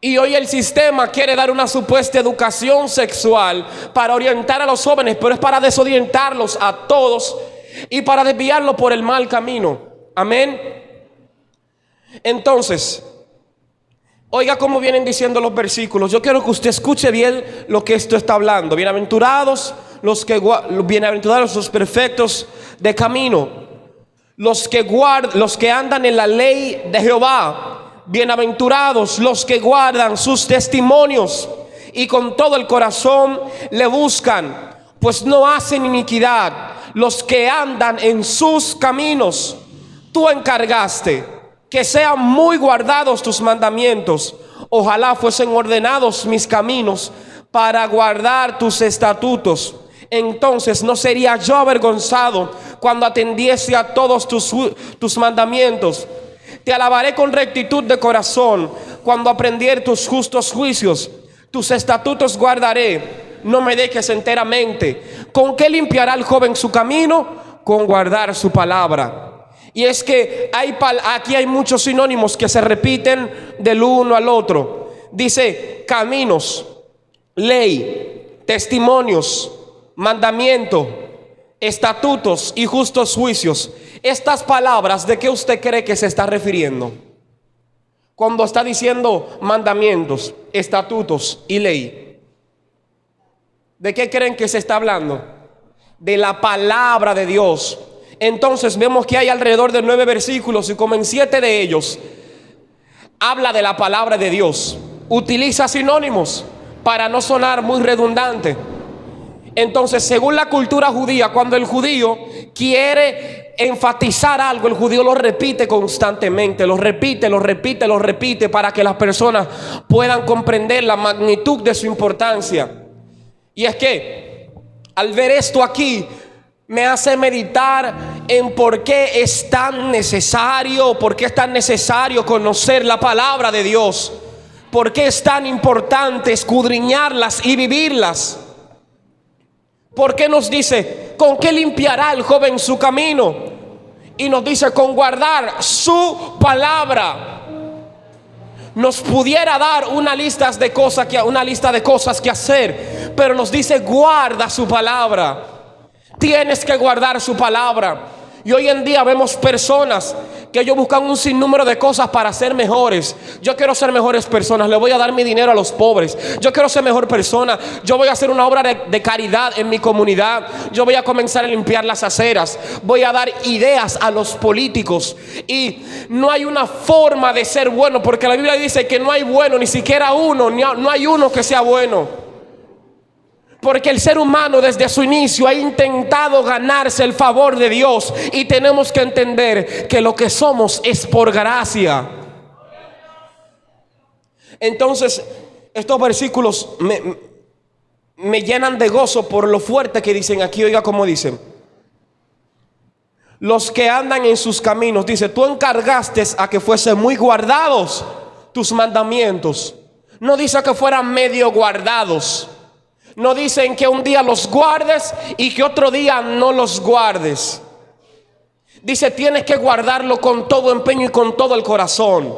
Y hoy el sistema quiere dar una supuesta educación sexual para orientar a los jóvenes, pero es para desorientarlos a todos y para desviarlos por el mal camino. Amén. Entonces, oiga cómo vienen diciendo los versículos. Yo quiero que usted escuche bien lo que esto está hablando. Bienaventurados bienaventurados los perfectos de camino, los que andan en la ley de Jehová. Bienaventurados los que guardan sus testimonios y con todo el corazón le buscan, pues no hacen iniquidad los que andan en sus caminos. Tú encargaste que sean muy guardados tus mandamientos. Ojalá fuesen ordenados mis caminos para guardar tus estatutos. Entonces no sería yo avergonzado cuando atendiese a todos tus mandamientos. Te alabaré con rectitud de corazón cuando aprendiere tus justos juicios. Tus estatutos guardaré, no me dejes enteramente. ¿Con qué limpiará el joven su camino? Con guardar su palabra. Y es que aquí hay muchos sinónimos que se repiten del uno al otro. Dice caminos, ley, testimonios, mandamiento, estatutos y justos juicios. Estas palabras, ¿de qué usted cree que se está refiriendo cuando está diciendo mandamientos, estatutos y ley? ¿De qué creen que se está hablando? De la palabra de Dios. Entonces vemos que hay alrededor de 9 versículos y como en 7 de ellos habla de la palabra de Dios. Utiliza sinónimos para no sonar muy redundante. Entonces, según la cultura judía, cuando el judío quiere enfatizar algo, el judío lo repite constantemente, lo repite para que las personas puedan comprender la magnitud de su importancia. Y es que al ver esto aquí me hace meditar en por qué es tan necesario conocer la palabra de Dios, por qué es tan importante escudriñarlas y vivirlas. ¿Por qué nos dice con qué limpiará el joven su camino? Y nos dice con guardar su palabra. Nos pudiera dar una lista de cosas que hacer, pero nos dice guarda su palabra. Tienes que guardar su palabra. Y hoy en día vemos personas que ellos buscan un sinnúmero de cosas para ser mejores. Yo quiero ser mejores personas, le voy a dar mi dinero a los pobres. Yo quiero ser mejor persona, yo voy a hacer una obra de caridad en mi comunidad. Yo voy a comenzar a limpiar las aceras. Voy a dar ideas a los políticos. Y no hay una forma de ser bueno, porque la Biblia dice que no hay bueno, ni siquiera uno, no hay uno que sea bueno. Porque el ser humano desde su inicio ha intentado ganarse el favor de Dios. Y tenemos que entender que lo que somos es por gracia. Entonces, estos versículos me llenan de gozo por lo fuerte que dicen aquí. Oiga cómo dicen: los que andan en sus caminos. Dice, tú encargaste a que fuesen muy guardados tus mandamientos. No dice que fueran medio guardados. No dicen que un día los guardes y que otro día no los guardes. Dice, tienes que guardarlo con todo empeño y con todo el corazón.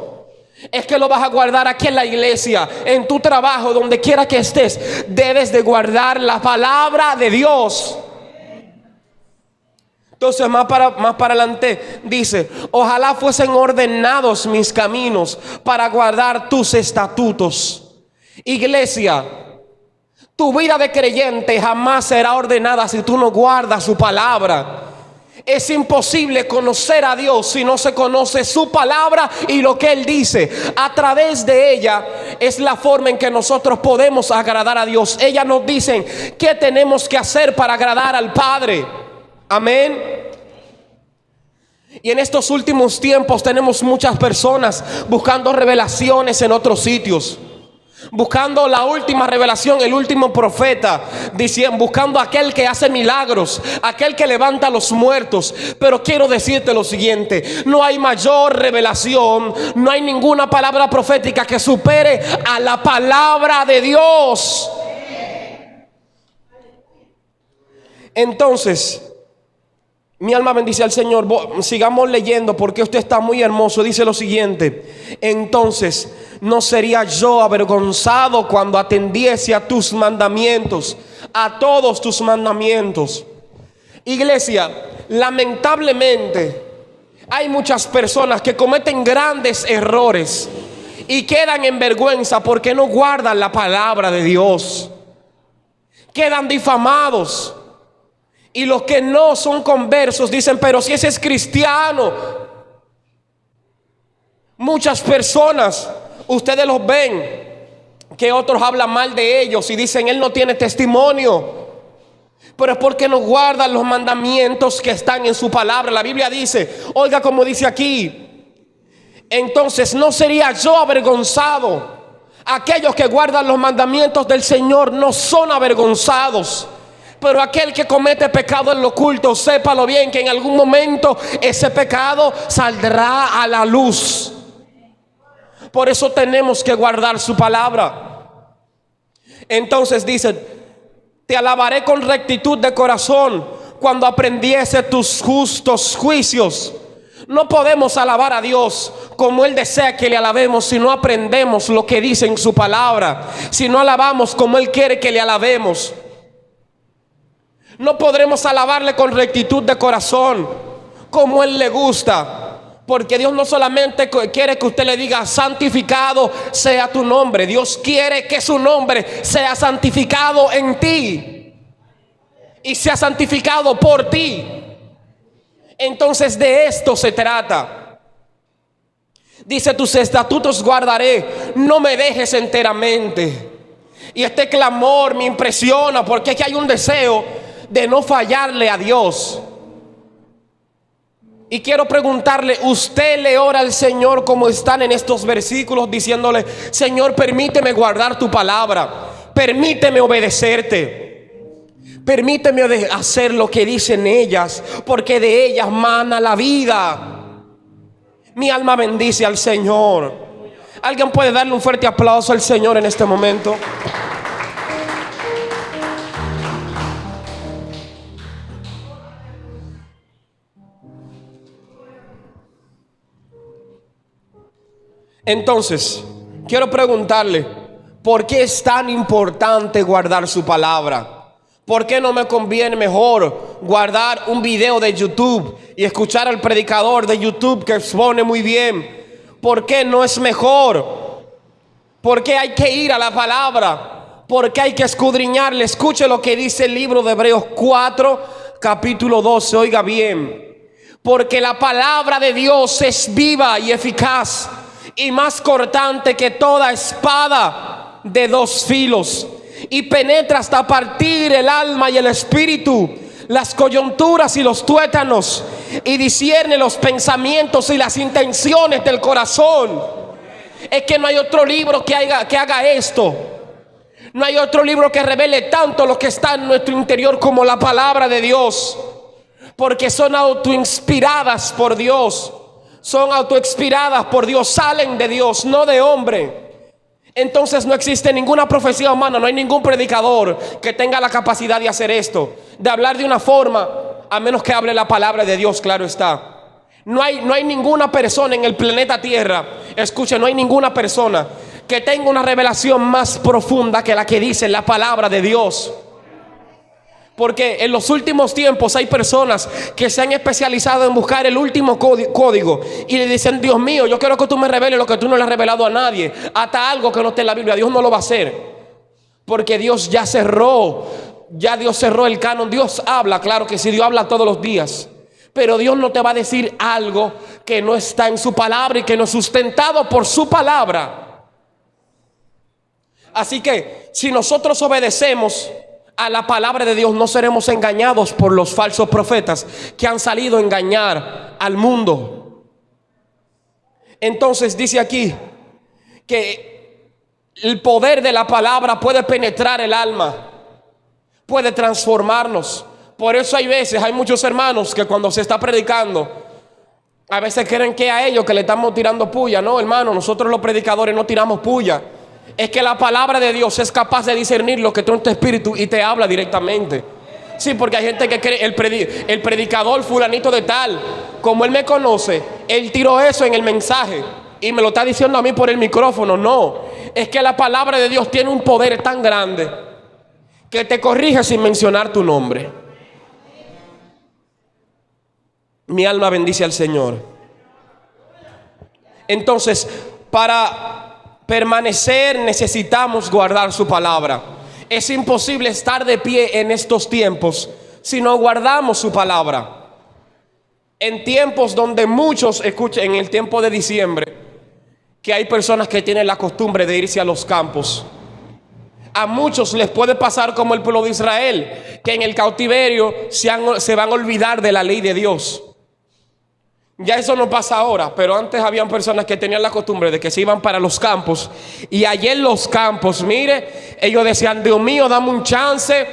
Es que lo vas a guardar aquí en la iglesia, en tu trabajo, donde quiera que estés. Debes de guardar la palabra de Dios. Entonces más para adelante dice, ojalá fuesen ordenados mis caminos para guardar tus estatutos. Iglesia, tu vida de creyente jamás será ordenada si tú no guardas su palabra. Es imposible conocer a Dios si no se conoce su palabra y lo que Él dice. A través de ella es la forma en que nosotros podemos agradar a Dios. Ella nos dice qué tenemos que hacer para agradar al Padre. Amén. Y en estos últimos tiempos tenemos muchas personas buscando revelaciones en otros sitios, buscando la última revelación, el último profeta, buscando aquel que hace milagros, aquel que levanta a los muertos. Pero quiero decirte lo siguiente: no hay mayor revelación, no hay ninguna palabra profética que supere a la palabra de Dios. Entonces, mi alma bendice al Señor. Sigamos leyendo porque esto está muy hermoso. Dice lo siguiente: entonces no sería yo avergonzado cuando atendiese a tus mandamientos, a todos tus mandamientos. Iglesia, lamentablemente hay muchas personas que cometen grandes errores y quedan en vergüenza porque no guardan la palabra de Dios. Quedan difamados. Y los que no son conversos dicen, pero si ese es cristiano. Muchas personas, ustedes los ven, que otros hablan mal de ellos y dicen, él no tiene testimonio. Pero es porque no guardan los mandamientos que están en su palabra. La Biblia dice, oiga como dice aquí, entonces no sería yo avergonzado. Aquellos que guardan los mandamientos del Señor no son avergonzados. Pero aquel que comete pecado en lo oculto, sépalo bien que en algún momento ese pecado saldrá a la luz. Por eso tenemos que guardar su palabra. Entonces dice, te alabaré con rectitud de corazón cuando aprendiese tus justos juicios. No podemos alabar a Dios como Él desea que le alabemos si no aprendemos lo que dice en su palabra, si no alabamos como Él quiere que le alabemos. No podremos alabarle con rectitud de corazón como Él le gusta. Porque Dios no solamente quiere que usted le diga, santificado sea tu nombre. Dios quiere que su nombre sea santificado en ti y sea santificado por ti. Entonces de esto se trata. Dice, tus estatutos guardaré, no me dejes enteramente. Y este clamor me impresiona porque es que hay un deseo de no fallarle a Dios. Y quiero preguntarle, ¿usted le ora al Señor como están en estos versículos diciéndole, Señor, permíteme guardar tu palabra, permíteme obedecerte, permíteme hacer lo que dicen ellas, porque de ellas mana la vida? Mi alma bendice al Señor. ¿Alguien puede darle un fuerte aplauso al Señor en este momento? Entonces, quiero preguntarle, ¿por qué es tan importante guardar su palabra? ¿Por qué no me conviene mejor guardar un video de YouTube y escuchar al predicador de YouTube que expone muy bien? ¿Por qué no es mejor? ¿Por qué hay que ir a la palabra? ¿Por qué hay que escudriñarle? Escuche lo que dice el libro de Hebreos 4, capítulo 12, oiga bien. Porque la palabra de Dios es viva y eficaz y más cortante que toda espada de dos filos, y penetra hasta partir el alma y el espíritu, las coyunturas y los tuétanos, y discierne los pensamientos y las intenciones del corazón. Es que no hay otro libro que haga esto. No hay otro libro que revele tanto lo que está en nuestro interior como la palabra de Dios, porque son autoinspiradas por Dios. Son autoexpiradas por Dios, salen de Dios, no de hombre. Entonces no existe ninguna profecía humana, no hay ningún predicador que tenga la capacidad de hacer esto, de hablar de una forma, a menos que hable la palabra de Dios, claro está. No hay ninguna persona en el planeta Tierra, escuche, no hay ninguna persona que tenga una revelación más profunda que la que dice la palabra de Dios. Porque en los últimos tiempos hay personas que se han especializado en buscar el último código y le dicen, Dios mío, yo quiero que tú me reveles lo que tú no le has revelado a nadie, hasta algo que no esté en la Biblia. Dios no lo va a hacer, porque Dios ya Dios cerró el canon. Dios habla, claro que sí, Dios habla todos los días, pero Dios no te va a decir algo que no está en su palabra y que no es sustentado por su palabra. Así que si nosotros obedecemos a la palabra de Dios, no seremos engañados por los falsos profetas que han salido a engañar al mundo. Entonces dice aquí que el poder de la palabra puede penetrar el alma, puede transformarnos. Por eso hay muchos hermanos que cuando se está predicando, a veces creen que a ellos que le estamos tirando puya. No, hermano, nosotros los predicadores no tiramos puya. Es que la palabra de Dios es capaz de discernir lo que tú en tu espíritu y te habla directamente. Sí, porque hay gente que cree, el predicador fulanito de tal, como él me conoce, él tiró eso en el mensaje. y me lo está diciendo a mí por el micrófono. No, es que la palabra de Dios tiene un poder tan grande que te corrige sin mencionar tu nombre. Mi alma bendice al Señor. Entonces, para permanecer necesitamos guardar su palabra. Es imposible estar de pie en estos tiempos si no guardamos su palabra. En tiempos donde muchos, escuchen, en el tiempo de diciembre, que hay personas que tienen la costumbre de irse a los campos. A muchos les puede pasar como el pueblo de Israel, que en el cautiverio se van a olvidar de la ley de Dios. Ya eso no pasa ahora, pero antes habían personas que tenían la costumbre de que se iban para los campos. Y allí en los campos, mire, ellos decían: Dios mío, dame un chance.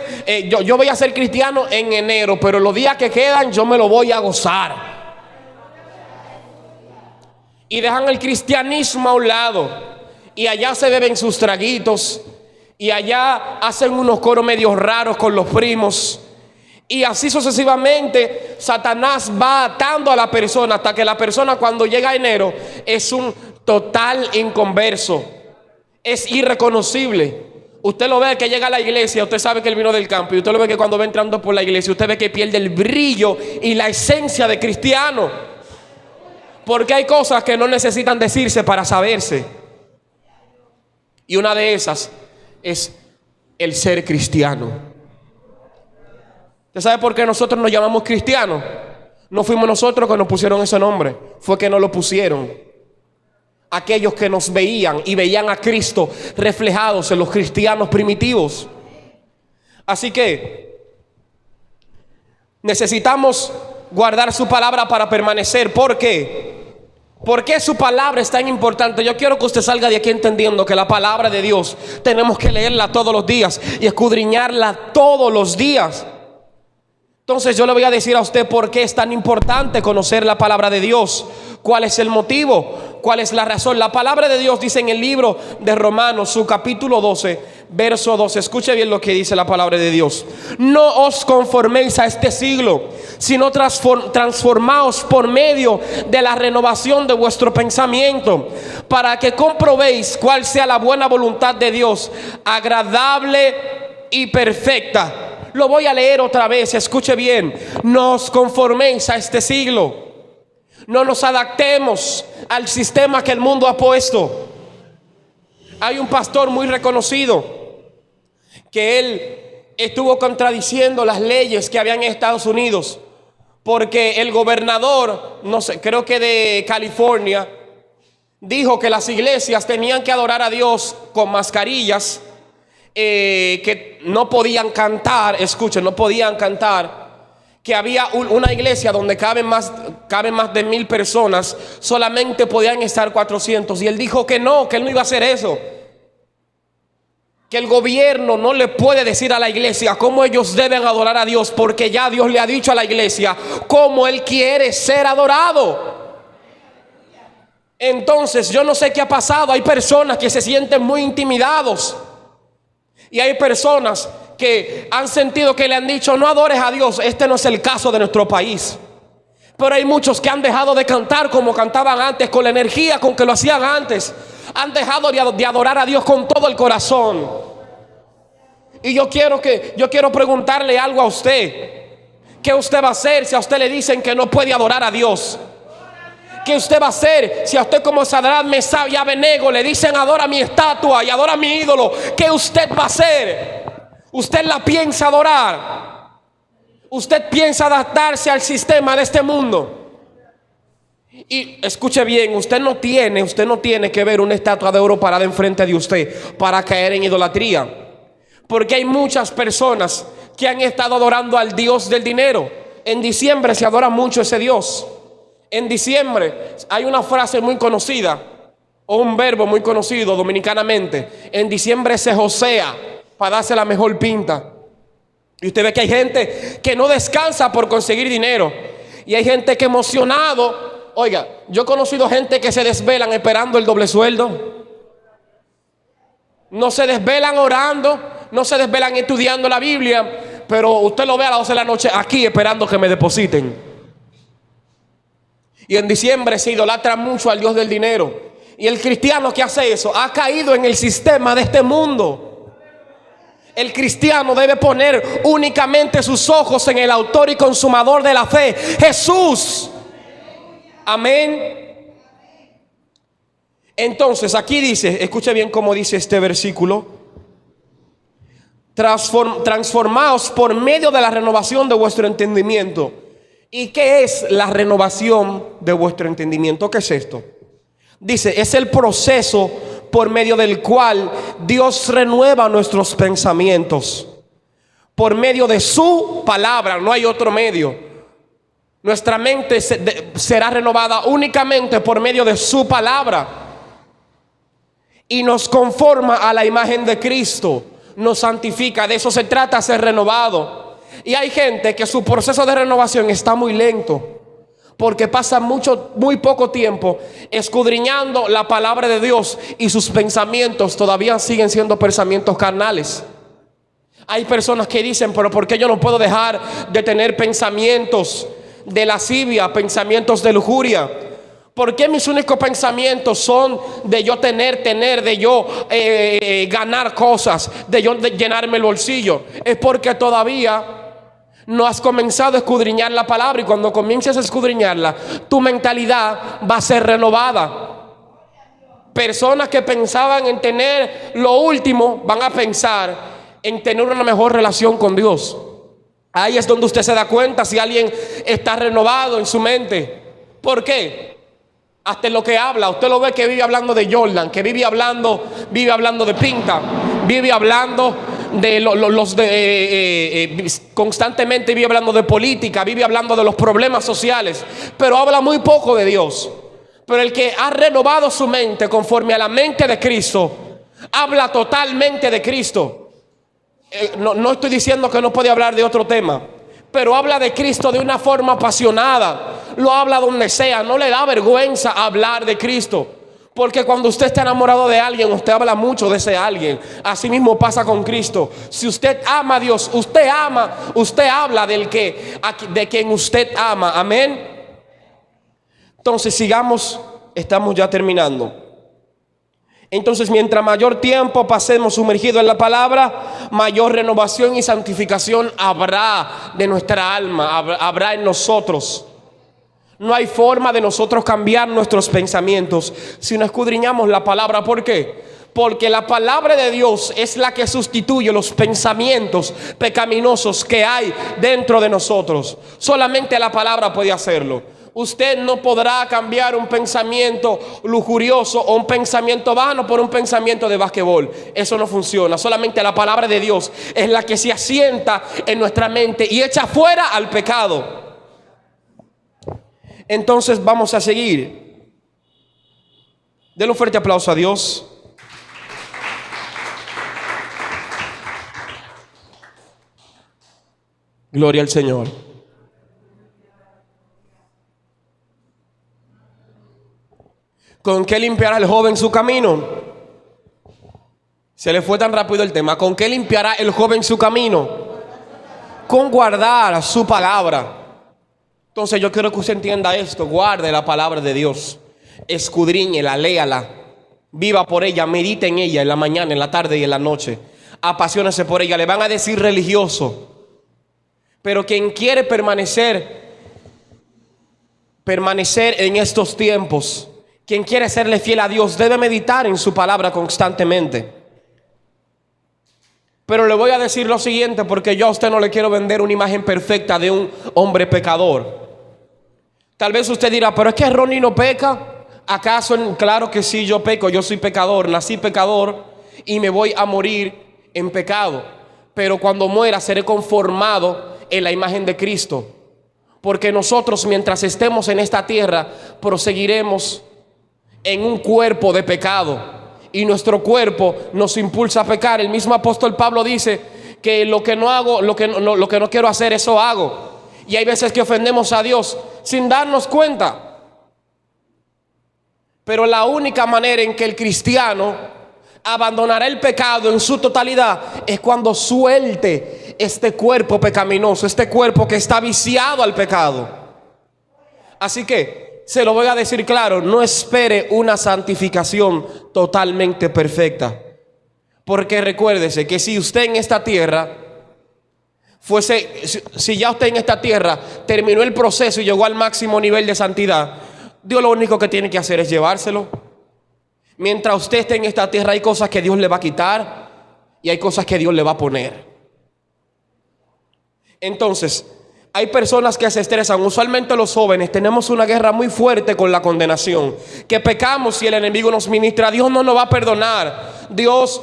Yo voy a ser cristiano en enero, pero los días que quedan yo me lo voy a gozar. Y dejan el cristianismo a un lado, y allá se beben sus traguitos, y allá hacen unos coros medio raros con los primos. Y así sucesivamente Satanás va atando a la persona hasta que la persona, cuando llega a enero, es un total inconverso, es irreconocible. Usted lo ve que llega a la iglesia, usted sabe que él vino del campo, y usted lo ve que cuando va entrando por la iglesia, usted ve que pierde el brillo y la esencia de cristiano, porque hay cosas que no necesitan decirse para saberse. Y una de esas es el ser cristiano. ¿Usted sabe por qué nosotros nos llamamos cristianos? No fuimos nosotros que nos pusieron ese nombre, fue que nos lo pusieron aquellos que nos veían y veían a Cristo reflejados en los cristianos primitivos. Así que necesitamos guardar su palabra para permanecer. ¿Por qué? ¿Por qué su palabra es tan importante? Yo quiero que usted salga de aquí entendiendo que la palabra de Dios tenemos que leerla todos los días y escudriñarla todos los días. Entonces yo le voy a decir a usted por qué es tan importante conocer la palabra de Dios. ¿Cuál es el motivo? ¿Cuál es la razón? La palabra de Dios dice en el libro de Romanos, su capítulo 12, verso 12. Escuche bien lo que dice la palabra de Dios. No os conforméis a este siglo, sino transformaos por medio de la renovación de vuestro pensamiento, para que comprobéis cuál sea la buena voluntad de Dios, agradable y perfecta. Lo voy a leer otra vez, escuche bien. No os conforméis a este siglo. No nos adaptemos al sistema que el mundo ha puesto. Hay un pastor muy reconocido que él estuvo contradiciendo las leyes que habían en Estados Unidos, porque el gobernador, no sé, creo que de California, dijo que las iglesias tenían que adorar a Dios con mascarillas, que no podían cantar. Escuchen, no podían cantar. Que había una iglesia donde caben más de 1000 personas, solamente podían estar 400. Y él dijo que no, que él no iba a hacer eso, que el gobierno no le puede decir a la iglesia cómo ellos deben adorar a Dios, porque ya Dios le ha dicho a la iglesia cómo Él quiere ser adorado. Entonces yo no sé qué ha pasado. Hay personas que se sienten muy intimidados, y hay personas que han sentido que le han dicho: no adores a Dios. Este no es el caso de nuestro país, pero hay muchos que han dejado de cantar como cantaban antes, con la energía con que lo hacían antes. Han dejado de adorar a Dios con todo el corazón. Y yo quiero preguntarle algo a usted. ¿Qué usted va a hacer si a usted le dicen que no puede adorar a Dios? ¿Qué usted va a hacer si a usted, como Sadrach, Mesach y Abednego, le dicen: adora mi estatua y adora mi ídolo? ¿Qué usted va a hacer? ¿Usted la piensa adorar? ¿Usted piensa adaptarse al sistema de este mundo? Y escuche bien, usted no tiene que ver una estatua de oro parada enfrente de usted para caer en idolatría. Porque hay muchas personas que han estado adorando al Dios del dinero. En diciembre se adora mucho ese Dios. En diciembre hay una frase muy conocida, o un verbo muy conocido dominicanamente: en diciembre se josea para darse la mejor pinta. Y usted ve que hay gente que no descansa por conseguir dinero, y hay gente que emocionado. Oiga, yo he conocido gente que se desvelan esperando el doble sueldo. No se desvelan orando, no se desvelan estudiando la Biblia, pero usted lo ve a las 12 de la noche aquí esperando que me depositen. Y en diciembre se idolatra mucho al Dios del dinero. Y el cristiano que hace eso ha caído en el sistema de este mundo. El cristiano debe poner únicamente sus ojos en el autor y consumador de la fe, Jesús. Amén. Entonces aquí dice, escuche bien cómo dice este versículo: transformaos por medio de la renovación de vuestro entendimiento. ¿Y qué es la renovación de vuestro entendimiento? ¿Qué es esto? Dice, es el proceso por medio del cual Dios renueva nuestros pensamientos. Por medio de su palabra, no hay otro medio. Nuestra mente será renovada únicamente por medio de su palabra. Y nos conforma a la imagen de Cristo. Nos santifica. De eso se trata, ser renovado. Y hay gente que su proceso de renovación está muy lento, porque pasa muy poco tiempo escudriñando la palabra de Dios, y sus pensamientos todavía siguen siendo pensamientos carnales. Hay personas que dicen, pero ¿por qué yo no puedo dejar de tener pensamientos de lascivia, pensamientos de lujuria? ¿Por qué mis únicos pensamientos son de yo de yo ganar cosas, de yo llenarme el bolsillo? Es porque todavía no has comenzado a escudriñar la palabra, y cuando comiences a escudriñarla, tu mentalidad va a ser renovada. Personas que pensaban en tener lo último van a pensar en tener una mejor relación con Dios. Ahí es donde usted se da cuenta si alguien está renovado en su mente. ¿Por qué? Hasta en lo que habla, usted lo ve que vive hablando de Jordan, que vive hablando de pinta, vive hablando de constantemente vive hablando de política, vive hablando de los problemas sociales, pero habla muy poco de Dios. Pero el que ha renovado su mente conforme a la mente de Cristo, habla totalmente de Cristo. No estoy diciendo que no puede hablar de otro tema, pero habla de Cristo de una forma apasionada. Lo habla donde sea, no le da vergüenza hablar de Cristo. Porque cuando usted está enamorado de alguien, usted habla mucho de ese alguien. Así mismo pasa con Cristo. Si usted ama a Dios, usted habla de quien usted ama. Amén. Entonces sigamos, estamos ya terminando. Entonces, mientras mayor tiempo pasemos sumergidos en la palabra, mayor renovación y santificación habrá de nuestra alma, habrá en nosotros. No hay forma de nosotros cambiar nuestros pensamientos si no escudriñamos la palabra. ¿Por qué? Porque la palabra de Dios es la que sustituye los pensamientos pecaminosos que hay dentro de nosotros. Solamente la palabra puede hacerlo. Usted no podrá cambiar un pensamiento lujurioso o un pensamiento vano por un pensamiento de basquetbol. Eso no funciona. Solamente la palabra de Dios es la que se asienta en nuestra mente y echa fuera al pecado. Entonces vamos a seguir. Denle un fuerte aplauso a Dios. Gloria al Señor. ¿Con qué limpiará el joven su camino? Se le fue tan rápido el tema. ¿Con qué limpiará el joven su camino? Con guardar su palabra. Entonces yo quiero que usted entienda esto. Guarde la palabra de Dios, escudriñela, léala, viva por ella, medite en ella en la mañana, en la tarde y en la noche. Apasionese por ella. Le van a decir religioso, pero quien quiere permanecer en estos tiempos, quien quiere serle fiel a Dios, debe meditar en su palabra constantemente. Pero le voy a decir lo siguiente, porque yo a usted no le quiero vender una imagen perfecta de un hombre pecador. Tal vez usted dirá, pero es que Ronnie no peca. ¿Acaso? Claro que sí, yo peco, yo soy pecador, nací pecador y me voy a morir en pecado. Pero cuando muera seré conformado en la imagen de Cristo. Porque nosotros, mientras estemos en esta tierra, proseguiremos en un cuerpo de pecado, y nuestro cuerpo nos impulsa a pecar. El mismo apóstol Pablo dice que lo que no hago, lo que no quiero hacer, eso hago. Y hay veces que ofendemos a Dios sin darnos cuenta. Pero la única manera en que el cristiano abandonará el pecado en su totalidad es cuando suelte este cuerpo pecaminoso, este cuerpo que está viciado al pecado. Así que se lo voy a decir claro, no espere una santificación totalmente perfecta. Porque recuérdese que si usted en esta tierra si ya usted en esta tierra terminó el proceso y llegó al máximo nivel de santidad, Dios lo único que tiene que hacer es llevárselo. Mientras usted esté en esta tierra hay cosas que Dios le va a quitar y hay cosas que Dios le va a poner. Entonces, hay personas que se estresan. Usualmente los jóvenes tenemos una guerra muy fuerte con la condenación. Que pecamos y el enemigo nos ministra. Dios no nos va a perdonar. Dios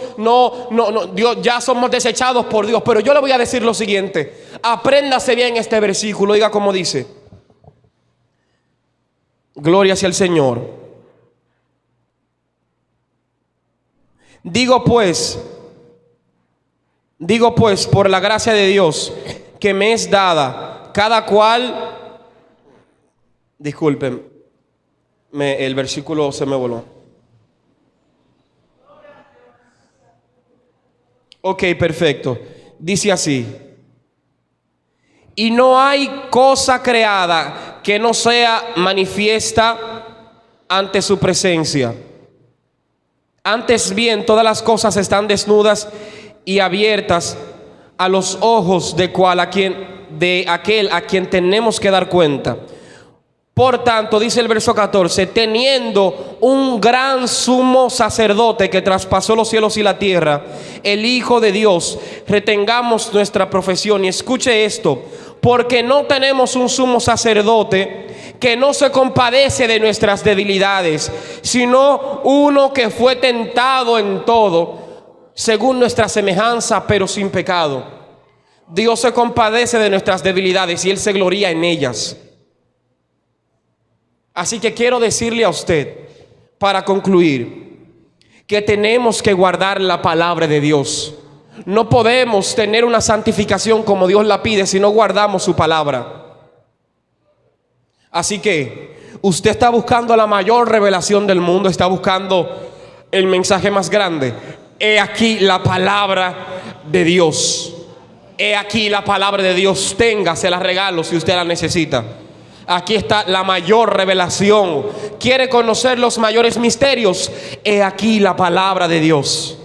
Dios, ya somos desechados por Dios. Pero yo le voy a decir lo siguiente. Apréndase bien este versículo. Oiga cómo dice. Gloria hacia el Señor. Digo pues, por la gracia de Dios que me es dada, cada cual, disculpen, el versículo se me voló. Ok, perfecto. Dice así: y no hay cosa creada que no sea manifiesta ante su presencia. Antes bien, todas las cosas están desnudas y abiertas a los ojos de aquel a quien tenemos que dar cuenta. Por tanto, dice el verso 14, teniendo un gran sumo sacerdote que traspasó los cielos y la tierra, el Hijo de Dios, retengamos nuestra profesión. Y escuche esto, porque no tenemos un sumo sacerdote que no se compadece de nuestras debilidades, sino uno que fue tentado en todo, según nuestra semejanza, pero sin pecado. Dios se compadece de nuestras debilidades y Él se gloria en ellas. Así que quiero decirle a usted, para concluir, que tenemos que guardar la palabra de Dios. No podemos tener una santificación como Dios la pide si no guardamos su palabra. Así que usted está buscando la mayor revelación del mundo, está buscando el mensaje más grande. He aquí la palabra de Dios. He aquí la palabra de Dios. Tenga, se la regalo si usted la necesita. Aquí está la mayor revelación. ¿Quiere conocer los mayores misterios? He aquí la palabra de Dios.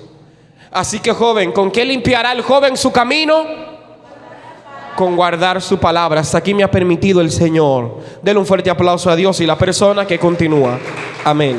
Así que, joven, ¿con qué limpiará el joven su camino? Con guardar su palabra. Hasta aquí me ha permitido el Señor. Denle un fuerte aplauso a Dios y la persona que continúa. Amén.